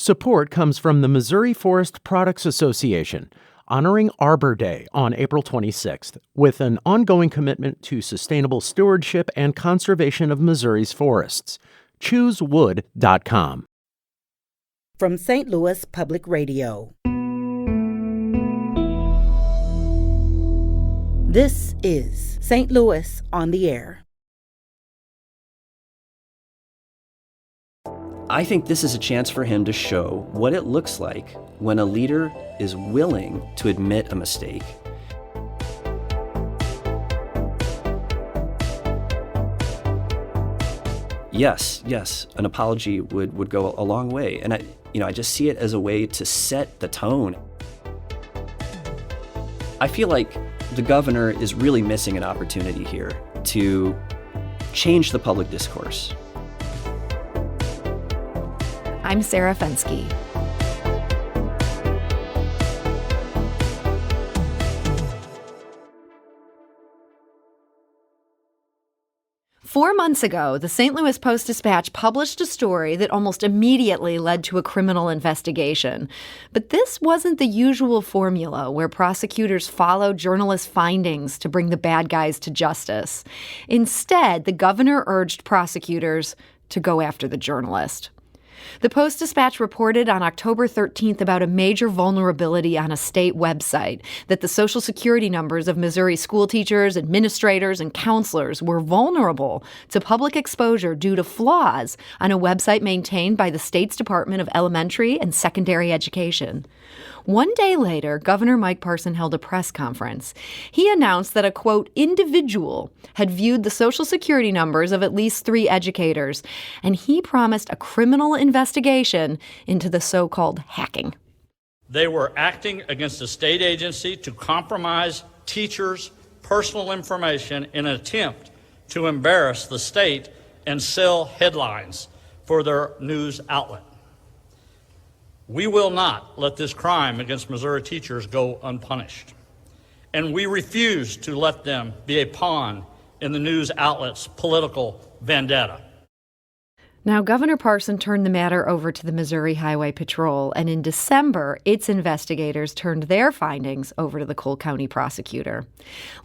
Support comes from the Missouri Forest Products Association, honoring Arbor Day on April 26th, with an ongoing commitment to sustainable stewardship and conservation of Missouri's forests. ChooseWood.com. From St. Louis Public Radio. This is St. Louis on the Air. I think this is a chance for him to show what it looks like when a leader is willing to admit a mistake. Yes, an apology would go a long way. And I just see it as a way to set the tone. I feel like the governor is really missing an opportunity here to change the public discourse. I'm Sarah Fensky. Four months ago, the St. Louis Post-Dispatch published a story that almost immediately led to a criminal investigation. But this wasn't the usual formula where prosecutors follow journalists' findings to bring the bad guys to justice. Instead, the governor urged prosecutors to go after the journalist. The Post-Dispatch reported on October 13th about a major vulnerability on a state website, that the Social Security numbers of Missouri school teachers, administrators, and counselors were vulnerable to public exposure due to flaws on a website maintained by the state's Department of Elementary and Secondary Education. One day later, Governor Mike Parson held a press conference. He announced that a, quote, individual had viewed the Social Security numbers of at least 3 educators, and he promised a criminal investigation into the so-called hacking. They were acting against a state agency to compromise teachers' personal information in an attempt to embarrass the state and sell headlines for their news outlet. We will not let this crime against Missouri teachers go unpunished, and we refuse to let them be a pawn in the news outlet's political vendetta. Now, Governor Parson turned the matter over to the Missouri Highway Patrol, and in December, its investigators turned their findings over to the Cole County prosecutor.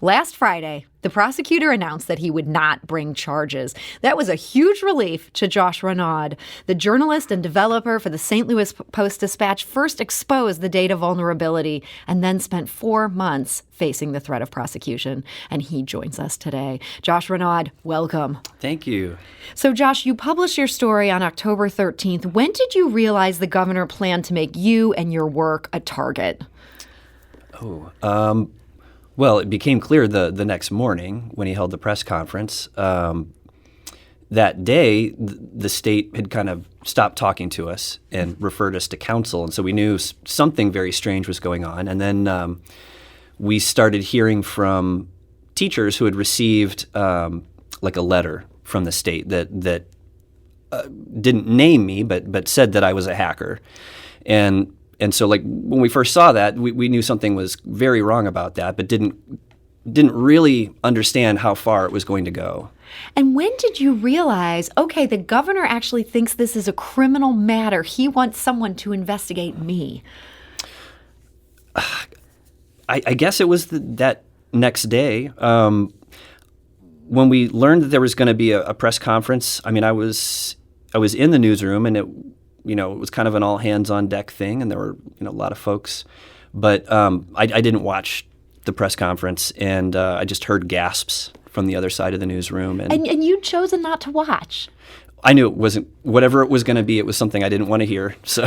Last Friday, the prosecutor announced that he would not bring charges. That was a huge relief to Josh Renaud. The journalist and developer for the St. Louis Post-Dispatch first exposed the data vulnerability and then spent 4 months facing the threat of prosecution. And he joins us today. Josh Renaud, welcome. Thank you. So, Josh, you published your story on October 13th. When did you realize the governor planned to make you and your work a target? Well, it became clear the next morning when he held the press conference. That day, the state had kind of stopped talking to us and referred us to counsel. And so we knew something very strange was going on. And then we started hearing from teachers who had received like a letter from the state that didn't name me, but said that I was a hacker. And so, like, when we first saw that, we knew something was very wrong about that, but didn't really understand how far it was going to go. And when did you realize, okay, the governor actually thinks this is a criminal matter. He wants someone to investigate me? I guess it was that next day. When we learned that there was going to be a press conference, I mean, I was in the newsroom, and it was kind of an all-hands-on-deck thing, and there were, a lot of folks. But I didn't watch the press conference, and I just heard gasps from the other side of the newsroom. And you'd chosen not to watch. I knew it wasn't, whatever it was going to be, it was something I didn't want to hear. So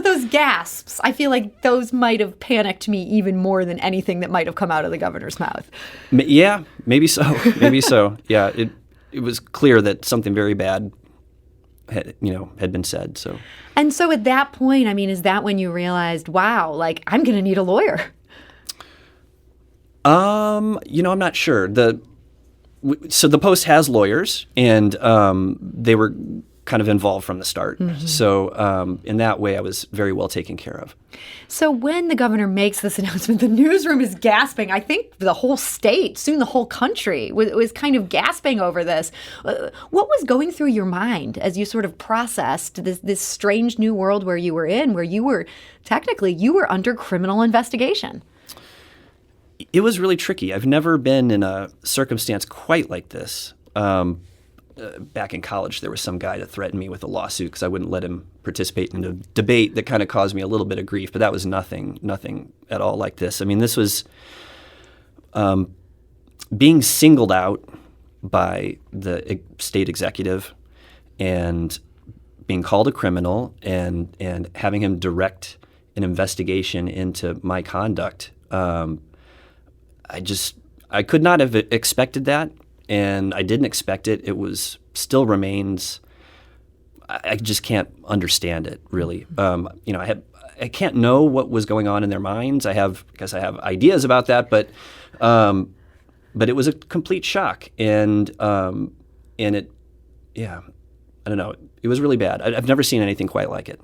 those gasps, I feel like those might have panicked me even more than anything that might have come out of the governor's mouth. Yeah, maybe so. Yeah, it was clear that something very bad had been said. So. And so at that point, I mean, is that when you realized, wow, like, I'm going to need a lawyer? I'm not sure. So the Post has lawyers, and they were kind of involved from the start. So in that way, I was very well taken care of. So when the governor makes this announcement, the newsroom is gasping. I think the whole state, soon the whole country, was kind of gasping over this. What was going through your mind as you sort of processed this strange new world where you were in, where you were under criminal investigation? It was really tricky. I've never been in a circumstance quite like this. Back in college, there was some guy that threatened me with a lawsuit because I wouldn't let him participate in a debate that kind of caused me a little bit of grief, but that was nothing at all like this. I mean, this was being singled out by the state executive and being called a criminal and having him direct an investigation into my conduct. I could not have expected that. And I didn't expect it. It still remains. I just can't understand it really. I can't know what was going on in their minds. I guess I have ideas about that, but it was a complete shock, and it, I don't know. It was really bad. I've never seen anything quite like it.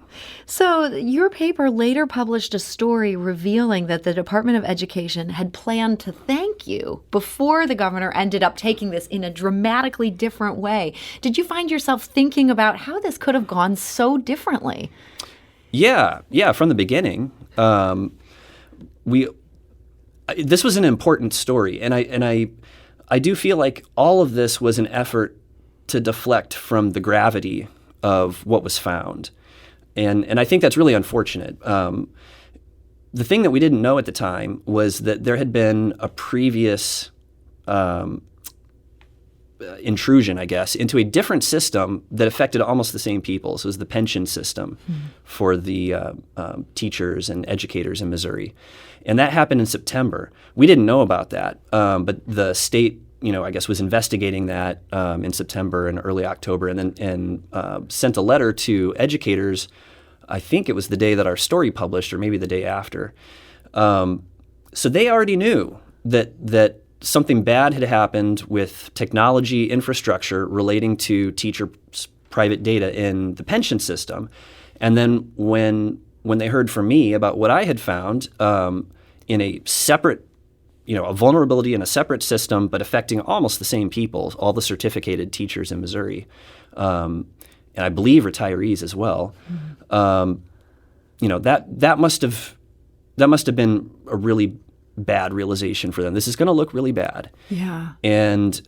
So your paper later published a story revealing that the Department of Education had planned to thank you before the governor ended up taking this in a dramatically different way. Did you find yourself thinking about how this could have gone so differently? Yeah, from the beginning. This was an important story, and I do feel like all of this was an effort to deflect from the gravity of what was found. And I think that's really unfortunate. The thing that we didn't know at the time was that there had been a previous intrusion, I guess, into a different system that affected almost the same people. So it was the pension system for the teachers and educators in Missouri. And that happened in September. We didn't know about that, but the state I guess was investigating that in September and early October, and sent a letter to educators. I think it was the day that our story published, or maybe the day after. So they already knew that something bad had happened with technology infrastructure relating to teachers' private data in the pension system. And then when they heard from me about what I had found in a separate a vulnerability in a separate system, but affecting almost the same people, all the certificated teachers in Missouri, and I believe retirees as well. That must have been a really bad realization for them. This is going to look really bad. Yeah. And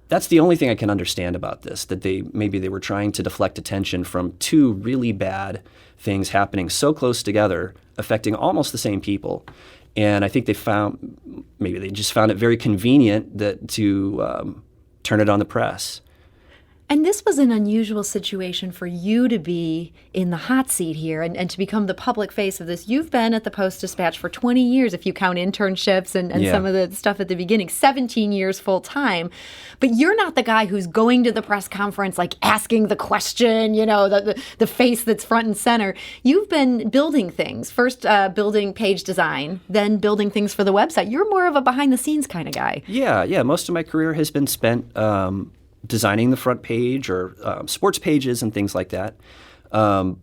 that's the only thing I can understand about this, that maybe they were trying to deflect attention from two really bad things happening so close together, affecting almost the same people. And I think they just found it very convenient to turn it on the press. And this was an unusual situation for you to be in the hot seat here and to become the public face of this. You've been at the Post-Dispatch for 20 years, if you count internships and some of the stuff at the beginning, 17 years full time. But you're not the guy who's going to the press conference, like asking the question, the face that's front and center. You've been building things, first building page design, then building things for the website. You're more of a behind the scenes kind of guy. Yeah. Most of my career has been spent designing the front page or sports pages and things like that. And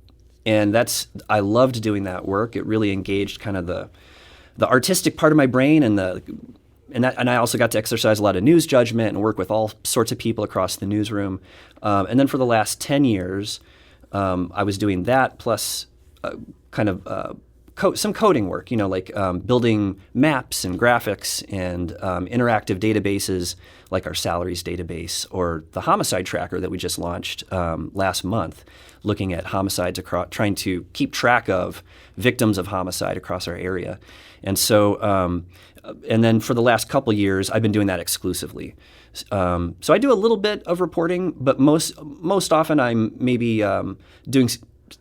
I loved doing that work. It really engaged kind of the artistic part of my brain, and I also got to exercise a lot of news judgment and work with all sorts of people across the newsroom. And then for the last 10 years, I was doing that plus some coding work, like building maps and graphics and interactive databases like our salaries database or the homicide tracker that we just launched last month, looking at homicides trying to keep track of victims of homicide across our area. And so, and then for the last couple years, I've been doing that exclusively. So I do a little bit of reporting, but most often I'm maybe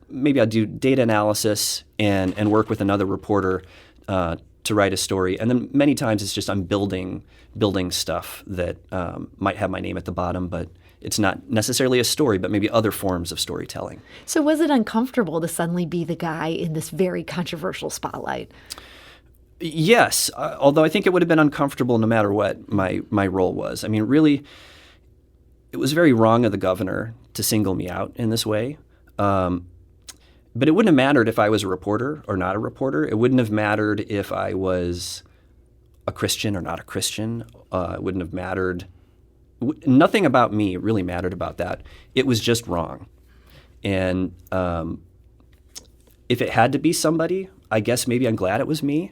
maybe I'll do data analysis and work with another reporter to write a story. And then many times it's just I'm building stuff that might have my name at the bottom, but it's not necessarily a story, but maybe other forms of storytelling. So was it uncomfortable to suddenly be the guy in this very controversial spotlight? Yes, although I think it would have been uncomfortable no matter what my role was. I mean, really, it was very wrong of the governor to single me out in this way. But it wouldn't have mattered if I was a reporter or not a reporter. It wouldn't have mattered if I was a Christian or not a Christian. It wouldn't have mattered. Nothing about me really mattered about that. It was just wrong. And if it had to be somebody, I guess maybe I'm glad it was me.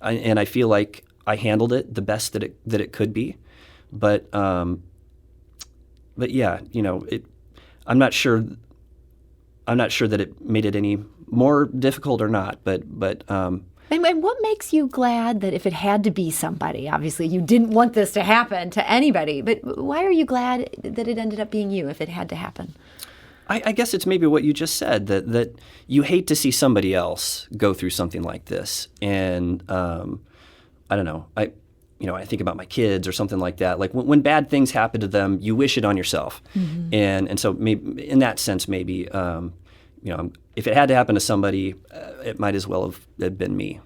And I feel like I handled it the best that it could be. But yeah, I'm not sure that it made it any more difficult or not. But And what makes you glad that if it had to be somebody, obviously you didn't want this to happen to anybody, but why are you glad that it ended up being you if it had to happen? I guess it's maybe what you just said, that you hate to see somebody else go through something like this. And I don't know. I think about my kids or something like that. Like when bad things happen to them, you wish it on yourself. Mm-hmm. And so maybe in that sense, maybe if it had to happen to somebody, it might as well have been me.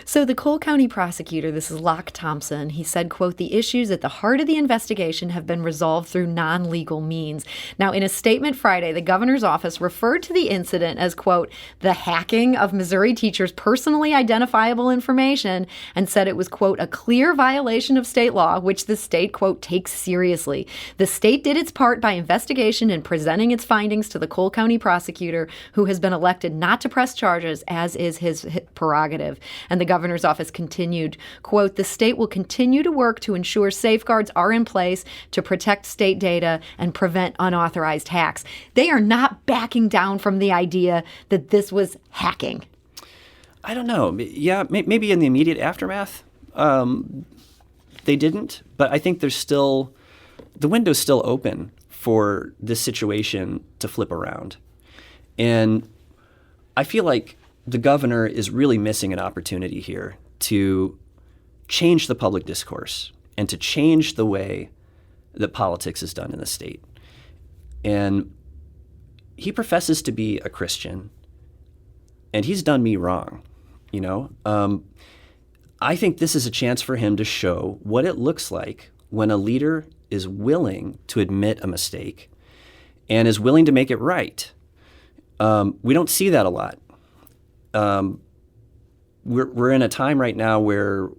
So the Cole County prosecutor, this is Locke Thompson, he said, quote, "The issues at the heart of the investigation have been resolved through non-legal means." Now, in a statement Friday, the governor's office referred to the incident as, quote, "the hacking of Missouri teachers' personally identifiable information," and said it was, quote, "a clear violation of state law, which the state, quote, takes seriously. The state did its part by investigation and presenting its findings to the Cole County prosecutor, who has been elected not to press charges, as is his prerogative." And the governor's office continued, quote, "The state will continue to work to ensure safeguards are in place to protect state data and prevent unauthorized hacks." They are not backing down from the idea that this was hacking. I don't know. Yeah, maybe in the immediate aftermath, they didn't. But I think the window's still open for this situation to flip around. And I feel like the governor is really missing an opportunity here to change the public discourse and to change the way that politics is done in the state. And he professes to be a Christian, and he's done me wrong, I think this is a chance for him to show what it looks like when a leader is willing to admit a mistake and is willing to make it right. We don't see that a lot. We're in a time right now where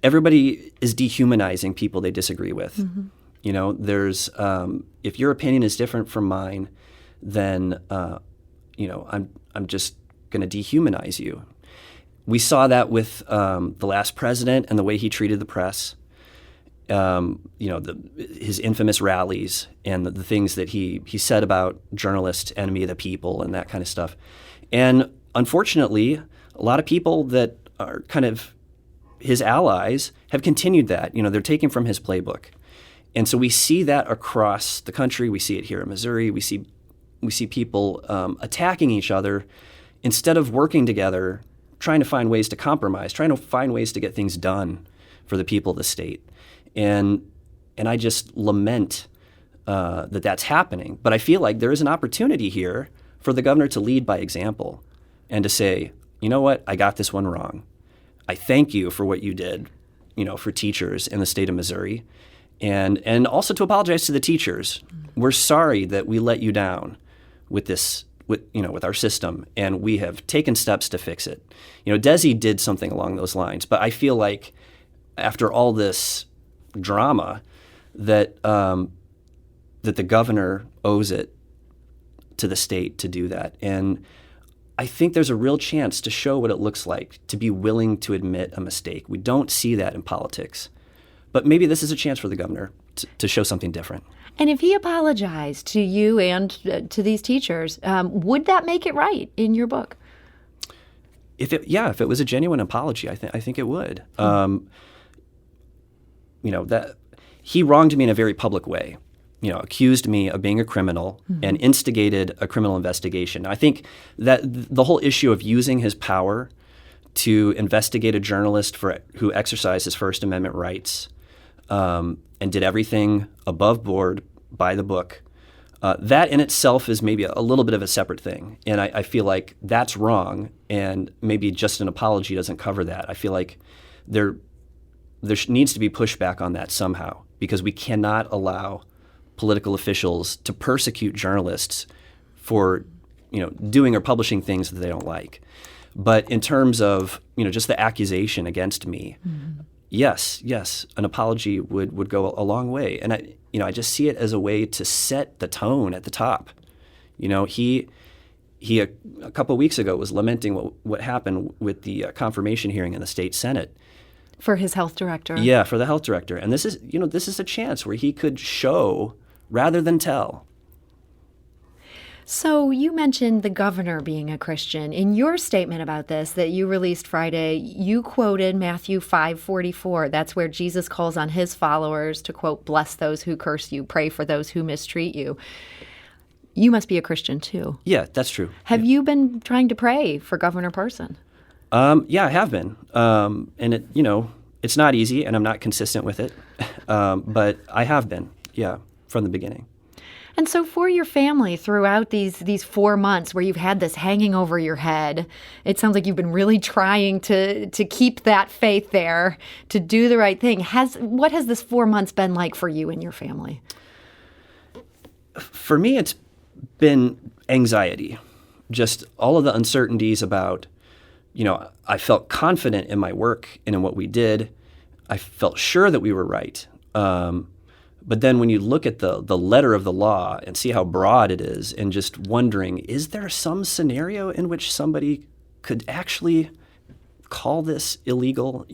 everybody is dehumanizing people they disagree with. Mm-hmm. There's if your opinion is different from mine, then I'm just going to dehumanize you. We saw that with the last president and the way he treated the press. His infamous rallies and the things that he said about journalists, enemy of the people, and that kind of stuff. And unfortunately, a lot of people that are kind of his allies have continued that. They're taking from his playbook. And so we see that across the country. We see it here in Missouri. We see people attacking each other instead of working together, trying to find ways to compromise, trying to find ways to get things done for the people of the state. And I just lament that that's happening. But I feel like there is an opportunity here for the governor to lead by example and to say, you know what, I got this one wrong. I thank you for what you did, for teachers in the state of Missouri, and also to apologize to the teachers. We're sorry that we let you down with this, with our system, and we have taken steps to fix it. Desi did something along those lines, but I feel like after all this drama that the governor owes it to the state to do that. And I think there's a real chance to show what it looks like to be willing to admit a mistake. We don't see that in politics. But maybe this is a chance for the governor to show something different. And if he apologized to you and to these teachers, would that make it right in your book? If it was a genuine apology, I think it would. That he wronged me in a very public way. Accused me of being a criminal and instigated a criminal investigation. I think that the whole issue of using his power to investigate a journalist who exercised his First Amendment rights and did everything above board by the book, that in itself is maybe a little bit of a separate thing. And I feel like that's wrong, and maybe just an apology doesn't cover that. I feel like there needs to be pushback on that somehow, because we cannot allow political officials to persecute journalists for, doing or publishing things that they don't like. But in terms of, just the accusation against me, yes, an apology would go a long way. And I just see it as a way to set the tone at the top. He a couple of weeks ago was lamenting what happened with the confirmation hearing in the state Senate. For his health director. Yeah, for the health director. And this is a chance where he could show rather than tell. So you mentioned the governor being a Christian. In your statement about this that you released Friday, you quoted Matthew 5:44. That's where Jesus calls on his followers to, quote, bless those who curse you, pray for those who mistreat you. You must be a Christian too. Yeah, that's true. Have you been trying to pray for Governor Parson? Yeah, I have been. And it's not easy, and I'm not consistent with it. But I have been, from the beginning. And so for your family throughout these 4 months where you've had this hanging over your head, it sounds like you've been really trying to keep that faith there, to do the right thing. What has this 4 months been like for you and your family? For me, it's been anxiety. Just all of the uncertainties about, I felt confident in my work and in what we did. I felt sure that we were right. But then when you look at the letter of the law and see how broad it is, and just wondering, is there some scenario in which somebody could actually call this illegal?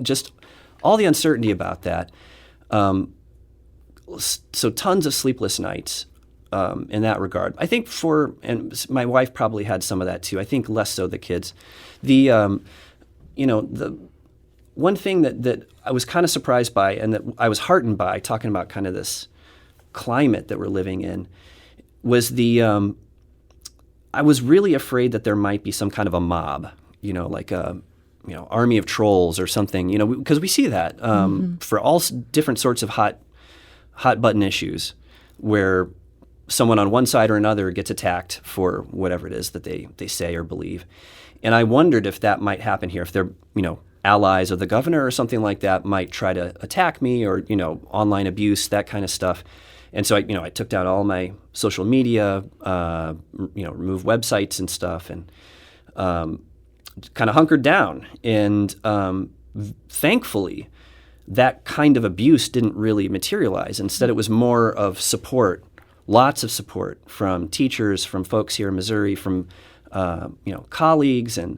Just all the uncertainty about that. So tons of sleepless nights in that regard. I think and my wife probably had some of that too. I think less so the kids. The one thing that I was kind of surprised by and that I was heartened by, talking about kind of this climate that we're living in, was I was really afraid that there might be some kind of a mob, like a army of trolls or something, because we see that for all different sorts of hot button issues where someone on one side or another gets attacked for whatever it is that they say or believe. And I wondered if that might happen here, if they're, allies of the governor or something like that might try to attack me, or, online abuse, that kind of stuff. And so I took down all my social media, removed websites and stuff, and kind of hunkered down. And thankfully, that kind of abuse didn't really materialize. Instead, it was more of support, lots of support from teachers, from folks here in Missouri, from colleagues and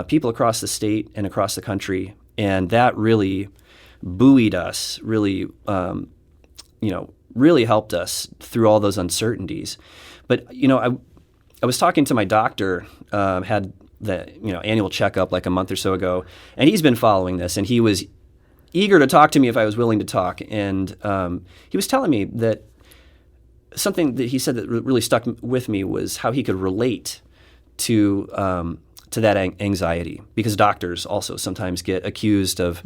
people across the state and across the country. And that really buoyed us, really helped us through all those uncertainties. But, I was talking to my doctor, had the, annual checkup like a month or so ago, and he's been following this, and he was eager to talk to me if I was willing to talk. And he was telling me that something that he said that really stuck with me was how he could relate to that anxiety, because doctors also sometimes get accused of,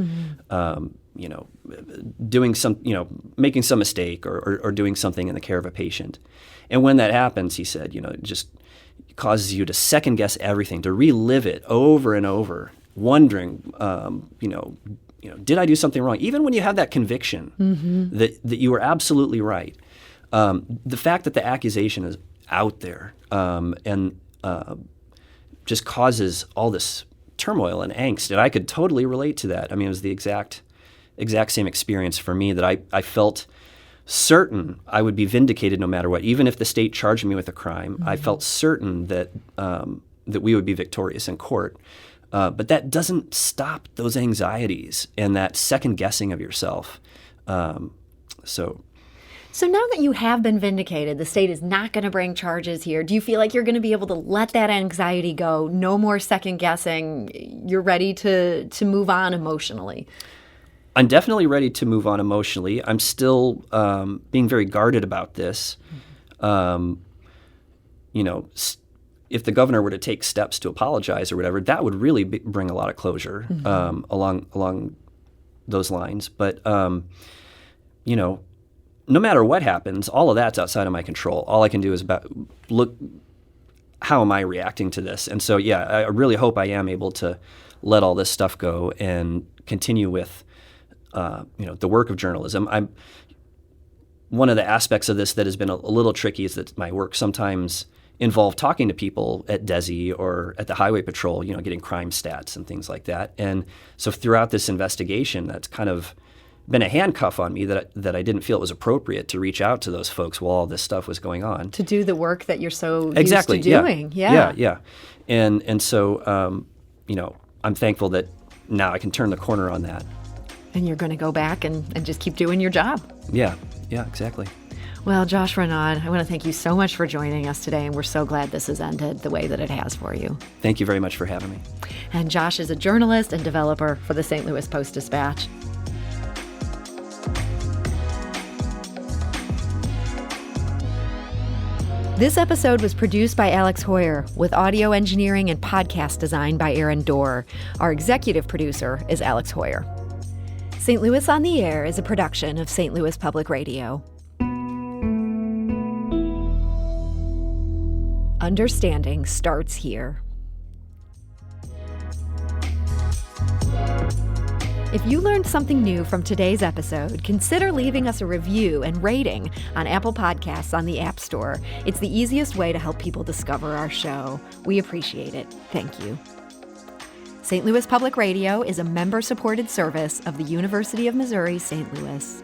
doing making some mistake or doing something in the care of a patient. And when that happens, he said, it just causes you to second guess everything, to relive it over and over, wondering, did I do something wrong? Even when you have that conviction that you were absolutely right. The fact that the accusation is out there and just causes all this turmoil and angst. And I could totally relate to that. I mean, it was the exact same experience for me, that I felt certain I would be vindicated no matter what. Even if the state charged me with a crime, I felt certain that we would be victorious in court. But that doesn't stop those anxieties and that second guessing of yourself. So now that you have been vindicated, the state is not going to bring charges here. Do you feel like you're going to be able to let that anxiety go? No more second guessing. You're ready to move on emotionally? I'm definitely ready to move on emotionally. I'm still being very guarded about this. If the governor were to take steps to apologize or whatever, that would really bring a lot of closure along those lines. But no matter what happens, all of that's outside of my control. All I can do is look, how am I reacting to this? And so, I really hope I am able to let all this stuff go and continue with, the work of journalism. one of the aspects of this that has been a little tricky is that my work sometimes involved talking to people at DESI or at the Highway Patrol, getting crime stats and things like that. And so throughout this investigation, that's kind of been a handcuff on me that I didn't feel it was appropriate to reach out to those folks while all this stuff was going on. To do the work that you're so Exactly, used to doing. Yeah. And so, I'm thankful that now I can turn the corner on that. And you're going to go back and just keep doing your job. Yeah, exactly. Well, Josh Renaud, I want to thank you so much for joining us today, and we're so glad this has ended the way that it has for you. Thank you very much for having me. And Josh is a journalist and developer for the St. Louis Post-Dispatch. This episode was produced by Alex Hoyer, with audio engineering and podcast design by Aaron Dorr. Our executive producer is Alex Hoyer. St. Louis on the Air is a production of St. Louis Public Radio. Understanding starts here. If you learned something new from today's episode, consider leaving us a review and rating on Apple Podcasts on the App Store. It's the easiest way to help people discover our show. We appreciate it. Thank you. St. Louis Public Radio is a member-supported service of the University of Missouri, St. Louis.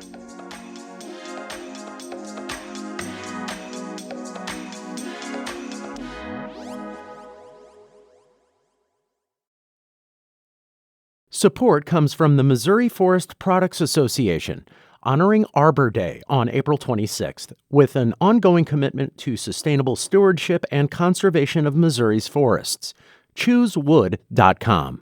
Support comes from the Missouri Forest Products Association, honoring Arbor Day on April 26th, with an ongoing commitment to sustainable stewardship and conservation of Missouri's forests. ChooseWood.com.